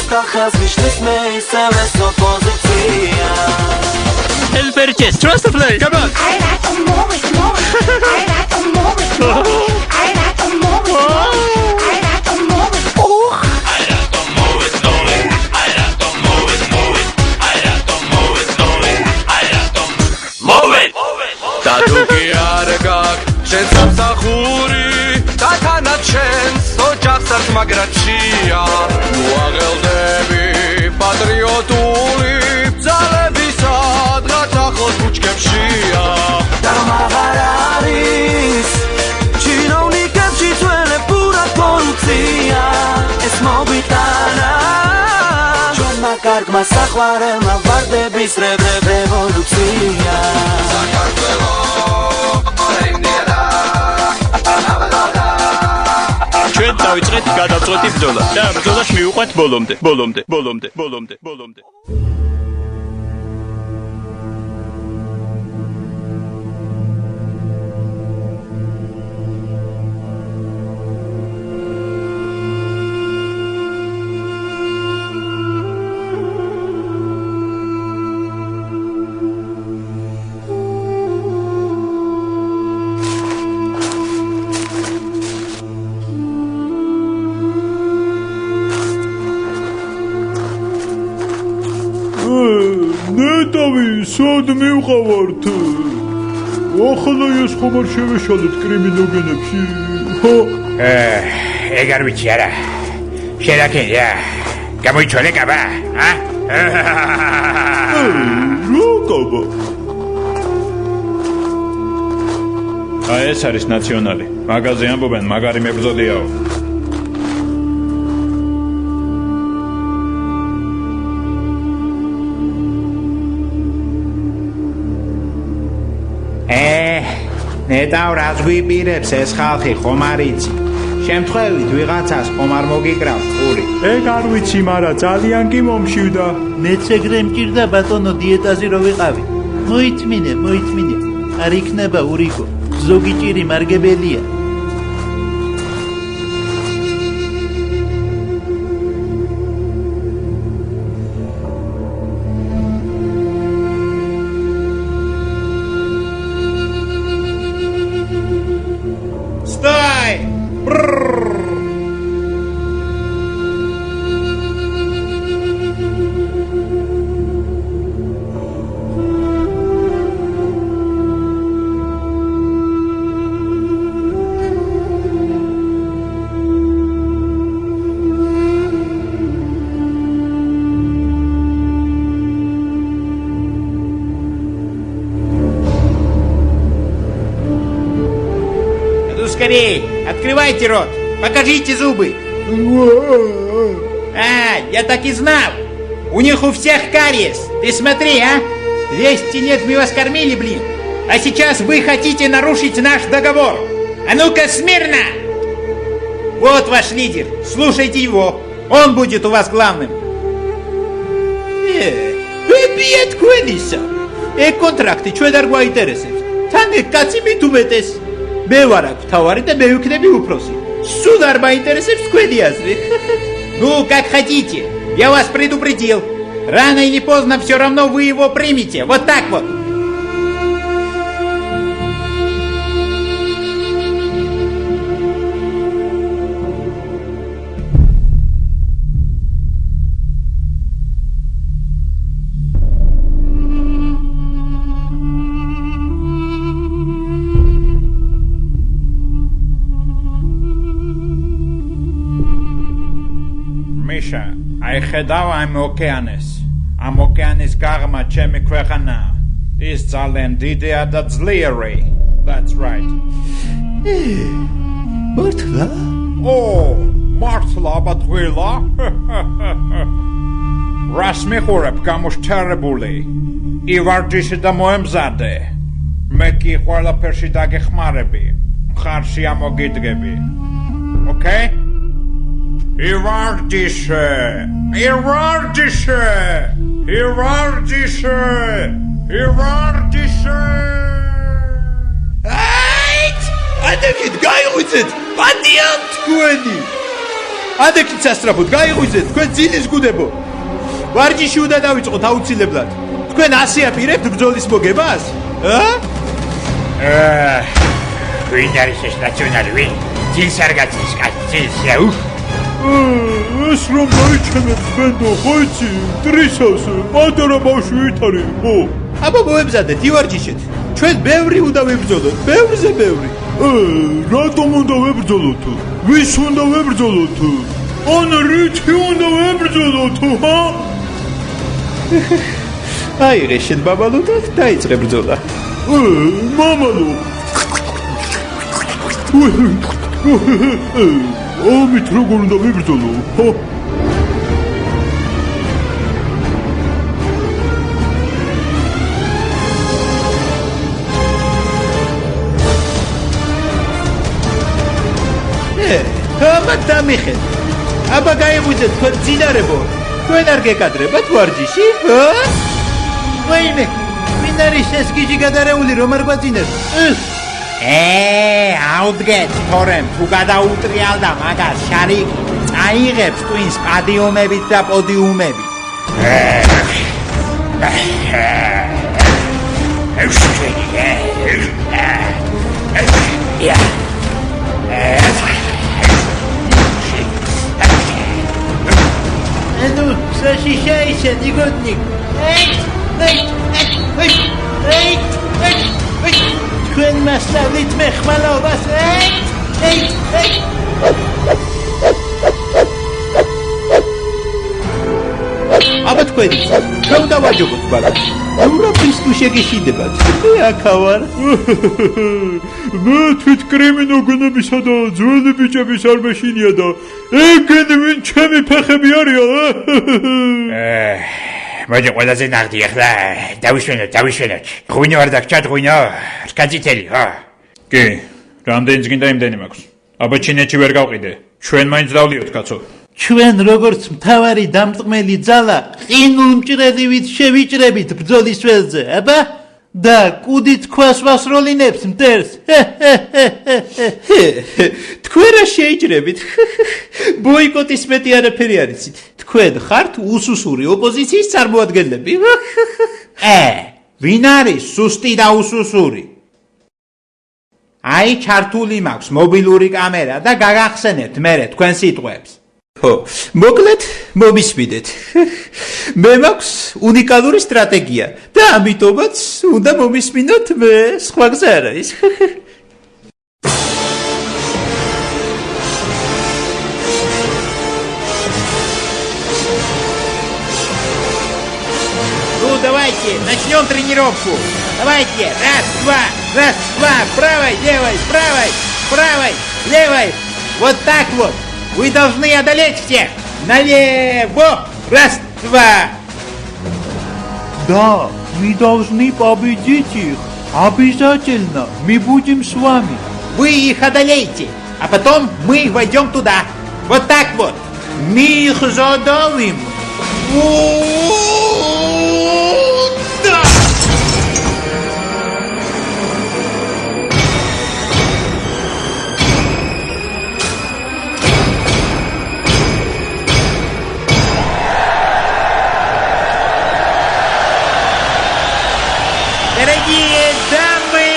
და ხელს მიშლის მე ისევე სოპოზიცია Elperches, trust the play, come on! I like to move it, move it. I like to move it, move it. I like to move it, move it. I like to move it. I like to move it, move it. I like to move it, move it. I like to move it, move it. I like to move it. Da tu ki argak, shen samsachuri, da tanat shen sochach sart magratshia. Uageldebi patriotuli, bzalebisad gatachos buchkebshia. Damavararis, chinovnikebshi tvele pura koruptsia. Es mobitana, chonma kargma sakhvarelma vardebis revolutsia. ჩვენ დავიწყეთ გადავწყვეტი ბრძოლა და ბრძოლას მივუყვეთ ბოლომდე. ნეტავი, სად მივყავართ? ახლა ეს ხომ არ შევეშალეთ კრიმინოგენებში? ეგ არ ვიცი არა. შედაკენია. გამოიცვალე კაბა, რა კაბა? ეს არის ნაციონალი. მაგაზე ამბობენ, მაგარი მებრძოლიაო. ნეტავ რაც გვიპირებს ეს ხალხი ხომ არ იცი? შემთხვევით ვიღაცას ხომ არ მოგიკრავ ყური? ეგ არ ვიცი, მაგრამ ძალიან კი მომშივდა. მეც ეგრე მჭირდა ბატონო დიეტაზე რო ვიყავი. მოითმინე. არ იქნება ურიგო. ზოგი ჭირი მარგებელია. Скорей, открывайте рот, покажите зубы. Я так и знал. У них у всех кариес. Ты смотри, а? 200 лет мы вас кормили, блин. А сейчас вы хотите нарушить наш договор. А ну-ка, смирно! Вот ваш лидер, слушайте его. Он будет у вас главным. Бед куэниса. Контракты, что дорого интересует? Тане кацими тубетес. მე ვარ აქ თავარი და მე ვიქნები უფროსი. Суд არ მაინტერესებს თქვენი აზრი. Ну, как хотите. Я вас предупредил. Рано или поздно все равно вы его примете. Вот так вот. აი ხედავ ამ ოკეანის გაღმა ჩემი ქვეყანა ის ძალიან დიდია და ძლიერი. That's right. მართლა? მართლა ბატღილა? რას მეხურებ გამოშთარებული? ივარჯიში და მოემზადე. მე კი ყველაფერში დაგეხმარები. მხარში ამოგიდგები. Okay? Ivardishe! Այդ, ադեքիդ գայույցդ, պատիան թկուենի! ადექით სასწრაფოდ გაიღვიძეთ თქვენ ძილის გუდებო. ვარჯიში უნდა დავიწყოთ აუცილებლად. თქვენ ასე აპირებთ ბრძოლის მოგებას? ვინ არის ეს ნაციონალი ვინ? ძილს არ გაწის, კაცის, ეს რომ დაიჩემებს ბენდო, ხო იცი? მტრისას, პატარა ბავშვი ვით არის, ხო? აბა მოემზადეთ, ივარჯიშეთ. ჩვენ ბევრი უნდა ვიბრძოლოთ, ბევრზე ბევრი. რატომ უნდა ვებრძოლოთ? ვის უნდა ვებრძოლოთ? ან რითი უნდა ვებრძოლოთ, ჰა? აიღე შენ ბაბალო და დაიწყე ბრძოლა. მამალო. ამით როგორ უნდა ვიბრძოლო, ხო? აბა დამიხედ. აბა გაიღვიძეთ თქვენ ძინარებო. თქვენ არ გეკადრებათ ვარჯიში? ვაიმე, ვინ არის ეს გიჟი გადარეული რომ არ გვაძინებს? აუდგეთ თორემ თუ გადაუტრიალდა მაგას შარიკი. წაიღებს twins პადიუმებით და პოდიუმებით. ну, защищайся, негодник. თქვენ მასწავლით მე ხმალობას. აბა თქვენი რა უნდა ვაჯობოთ ბარად? ევროპის თუ შეგეშინდებათ? მე აქა ვარ. მე თვით კრიმინოგენებისა და ძველი ბიჭების არ მეშინია და ეგენი ვინ ჩემი ფეხები არიან? მოდი ყველაზე ნაღდი ახლა დავიშვენოთ. ღვინო არ დაგჭათ ღვინო, რკაციტელი, ხო? კი, რამდენიც გინდა იმდენი მაქვს. აბა ჩინეთში ვერ გავყიდე. ჩვენ მაინც დავლიოთ, კაცო. ჩვენ როგორც მთავარი დამწმელი ძალა ყინულ მჭრელივით შევიჭრებით ბრძოლის ველზე, აბა და კუდით ქვას ვასროლინებს მტერს. თქვენ რა შეიჭრებით? ბოიკოტის მეტი არაფერი არ იცით. თქვენ ხართ უსუსური ოპოზიციის წარმოადგენლები. ვინ არის სუსტი და უსუსური? აი ჩართული მაქვს მობილური კამერა და გაგახსენებთ მერე თქვენ სიტყვებს. ხო, მოკლედ მომისმინეთ. მე მაქვს უნიკალური სტრატეგია და ამიტომაც უნდა მომისმინოთ მე, სხვა გზა არ არის. Ну, давайте, начнем тренировку. Давайте, раз, два, правой, левой, вот так вот. Вы должны одолеть всех. Налево, раз, два. Да, мы должны победить их. Обязательно, мы будем с вами. Вы их одолеете, а потом мы войдем туда. Вот так вот. Мы их задавим. Да! Дорогие дамы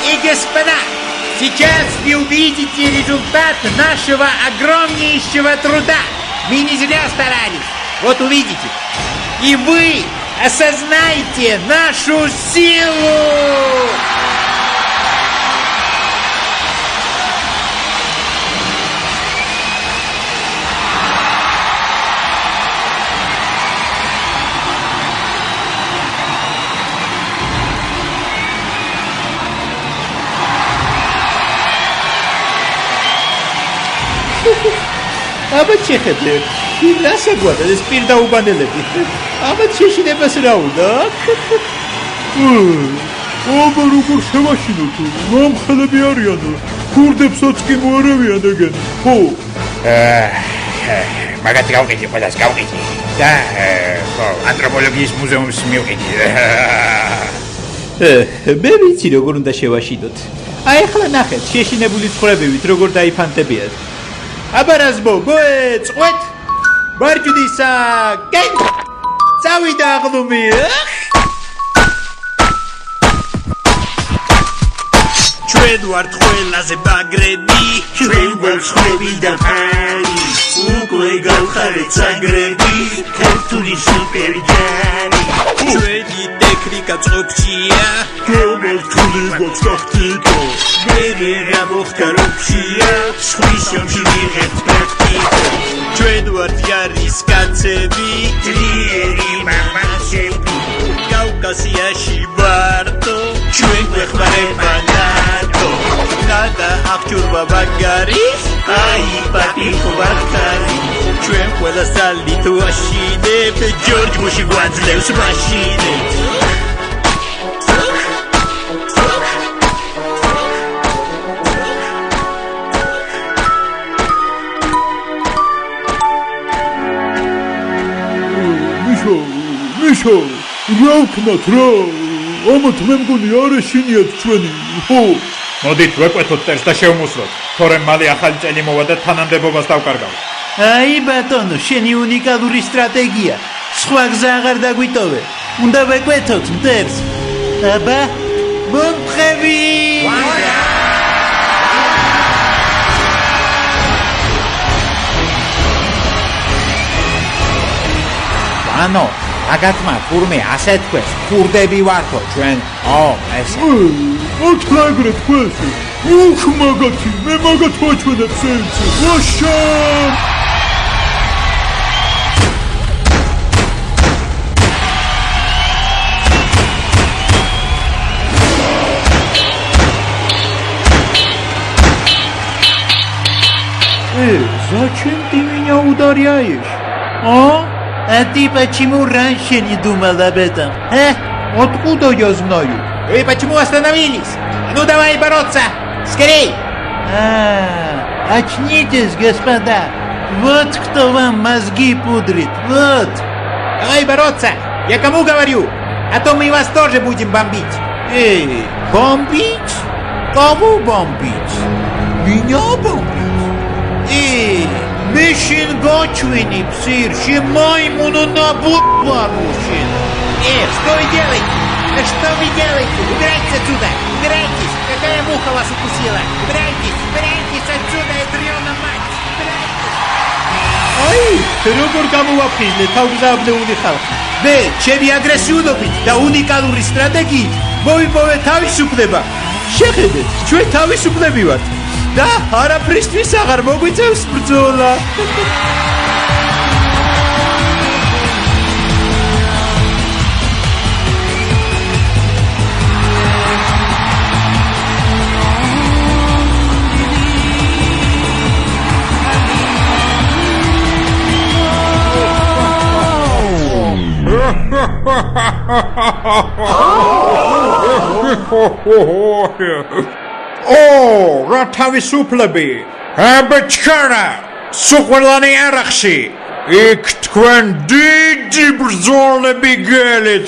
и господа, сейчас вы увидите результат нашего огромнейшего труда. Мы не зря старались. Вот увидите. И вы осознаете нашу силу. აბა შეხედეთ, რასა გვაქვს ეს პირდაუბანელები? აბა შეშინებას რა უნდა? აბა როგორ შევაშინოთ? მომხელები არიან. ქურდებსაც კი მოარავიან ეგენ. ხო. მაგათ გავყიდი ყველას გავყიდი. და ხო, ანთროპოლოგიის მუზეუმს მივყიდი. მე ვიცი როგორ უნდა შევაშინოთ. აი ახლა ნახეთ, შეშინებული ცხრებივით როგორ დაიფანტებიათ. აბა რას მოეწყვეთ მარჯვნისა კენ წავიდა აღლუმი ჩვენ ვართ ყველაზე მაგრები ჩვენ გვაქვს ხვები და ფარი უკვე გავხარეთ მაგრები ქართული სუპერჯარი ჩვენი ტექნიკა წყობშია გამართული გვაქვს ტაქტიკა მე რა მოხდა როქშია სხვის შორში ვიღებთ პრაქტიკა ჩვენ ვართ იარის კაცები ძლიერი მამაცები კავკასიაში ვართო ჩვენ გვეხმარება ნატო ნადა აღჭურვა მაგარი აი პატიხო ვარქარი ჩვენ ყველა სალით ვაშინებ ჯორჯ ბუში გვაძლევს მაშინებს მიშო რა ვქნათ რა ამათ მე მგონი არ ეშინიათ ჩვენი ხო მოდით ვეკვეთოთ ტერს და შევმუსლოთ თორემ მალე ახალი წელი მოვა და თანამდებობას დავკარგავთ აი ბატონო შენი უნიკალური სტრატეგია სხვა გზა აღარ დაგვიტოვე უნდა ვეკვეთოთ მტერს აბა მომხები ანუ აგათმა თურმე ასე თქვეს ქურდები ვართო ჩვენ ეს ოთხ აგრე თქვეს უხ მაგათი მე მაგათ ვაჩვენებ სენსი ვაშა зачем ты меня ударяешь А ты почему раньше не думал об этом? Откуда я знаю? Вы почему остановились? Ну давай бороться! Скорей! Очнитесь, господа! Вот кто вам мозги пудрит, вот! Давай бороться! Я кому говорю? А то мы вас тоже будем бомбить! Бомбить? Кого бомбить? Меня бомбить? Мишин гочвини, псирши, маймуну набудвар мужчин! Что вы делаете? Да что вы делаете? Убирайтесь отсюда! Убирайтесь! Какая муха вас укусила? Убирайтесь! Убирайтесь отсюда, ядрёна мать! Убирайтесь! როგორ გამოვაფრინე თავგზავნეული ხალხი? მე ჩემი აგრესიულობით და უნიკალური სტრატეგიით მოვიპოვე თავისუფლება. შეხედეთ, ჩვენ თავისუფლები ვართ და არაფრისთვის აღარ მოგვიწევს ბრძოლა. რა თავისუფლები? აბა ჩქარა, სუყველანი არახში. იქ თქვენ დიდი ბრძოლები გელით.